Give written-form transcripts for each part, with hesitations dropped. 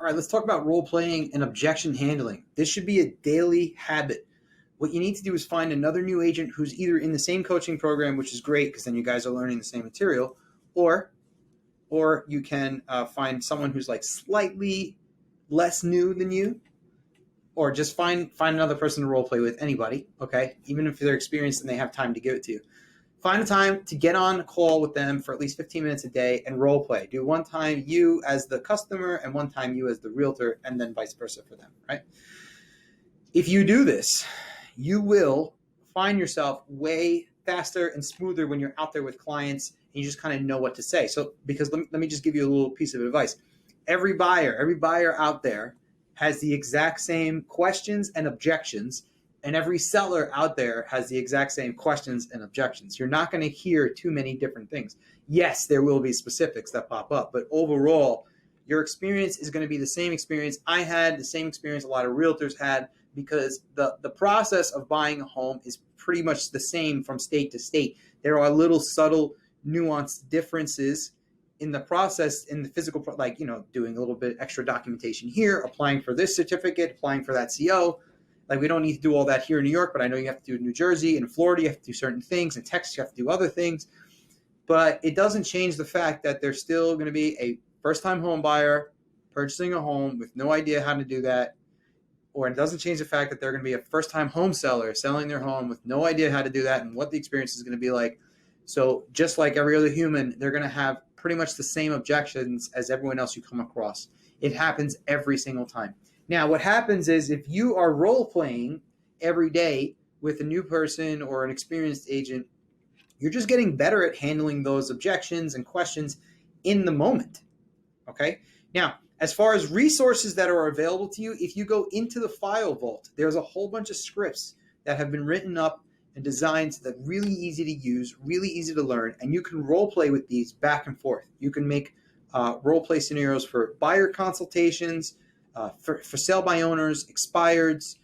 All right, let's talk about role playing and objection handling. This should be a daily habit. What you need to do is find another new agent who's either in the same coaching program, which is great because then you guys are learning the same material, or you can find someone who's like slightly less new than you, or just find another person to role play with, anybody, okay? Even if they're experienced and they have time to give it to you. Find a time to get on a call with them for at least 15 minutes a day and role play. Do one time you as the customer and one time you as the realtor, and then vice versa for them, right? If you do this, you will find yourself way faster and smoother when you're out there with clients and you just kind of know what to say. So, because let me just give you a little piece of advice. Every buyer out there has the exact same questions and objections, and every seller out there has the exact same questions and objections. You're not going to hear too many different things. Yes, there will be specifics that pop up, but overall, your experience is going to be the same experience I had, the same experience a lot of realtors had, because the process of buying a home is pretty much the same from state to state. There are little subtle nuanced differences in the process, in the physical, like, doing a little bit extra documentation here, applying for this certificate, applying for that CO. Like, we don't need to do all that here in New York, but I know you have to do it in New Jersey. In Florida, you have to do certain things. In Texas, you have to do other things. But it doesn't change the fact that there's still going to be a first-time home buyer purchasing a home with no idea how to do that. Or it doesn't change the fact that they're going to be a first-time home seller selling their home with no idea how to do that and what the experience is going to be like. So just like every other human, they're going to have pretty much the same objections as everyone else you come across. It happens every single time. Now, what happens is if you are role-playing every day with a new person or an experienced agent, you're just getting better at handling those objections and questions in the moment, okay? Now, as far as resources that are available to you, if you go into the file vault, there's a whole bunch of scripts that have been written up and designed so that really easy to use, really easy to learn, and you can role play with these back and forth. You can make role play scenarios for buyer consultations, for sale by owners, expireds,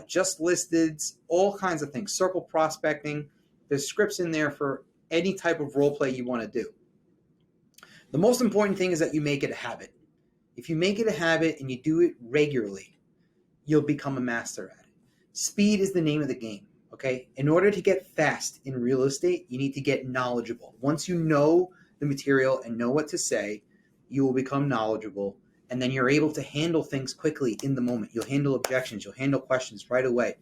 just listeds, all kinds of things, circle prospecting. There's scripts in there for any type of role play you want to do. The most important thing is that you make it a habit. If you make it a habit and you do it regularly, you'll become a master at it. Speed is the name of the game, okay? In order to get fast in real estate, you need to get knowledgeable. Once you know the material and know what to say, you will become knowledgeable, and then you're able to handle things quickly in the moment. You'll handle objections, you'll handle questions right away.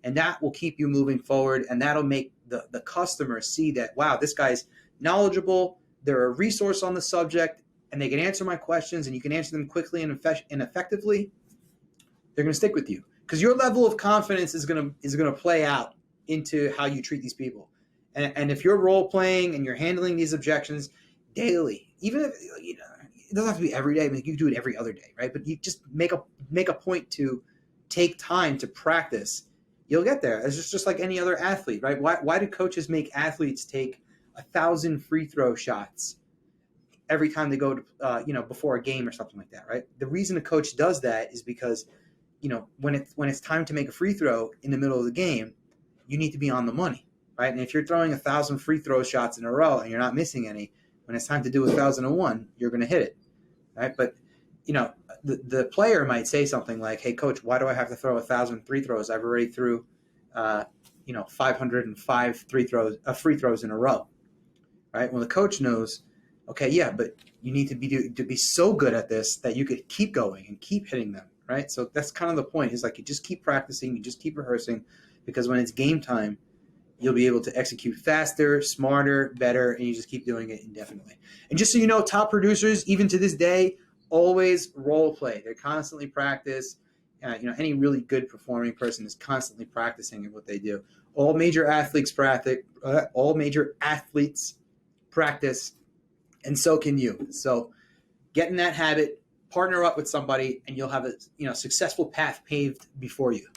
And that will keep you moving forward, and that'll make the customer see that, wow, this guy's knowledgeable, they're a resource on the subject, and they can answer my questions, and you can answer them quickly and effectively. They're going to stick with you because your level of confidence is going to play out into how you treat these people. And if you're role playing and you're handling these objections daily, even if it doesn't have to be every day, I mean, you can do it every other day, right? But you just make a point to take time to practice. You'll get there. It's just like any other athlete, right? Why do coaches make athletes take 1,000 free throw shots every time they go to, before a game or something like that, right? The reason a coach does that is because, when it's time to make a free throw in the middle of the game, you need to be on the money, right? And if you're throwing 1,000 free throw shots in a row and you're not missing any, when it's time to do 1,001, you're going to hit it, right? But the player might say something like, "Hey, coach, why do I have to throw 1,000 free throws? I've already threw, 505 free throws in a row." Right? Well, the coach knows, okay, yeah, but you need to be so good at this that you could keep going and keep hitting them, right? So that's kind of the point. Is like you just keep practicing, you just keep rehearsing, because when it's game time, you'll be able to execute faster, smarter, better, and you just keep doing it indefinitely. And just so you know, top producers, even to this day, always role play. They constantly practice. Any really good performing person is constantly practicing at what they do. All major athletes practice, and so can you. So get in that habit, partner up with somebody, and you'll have a successful path paved before you.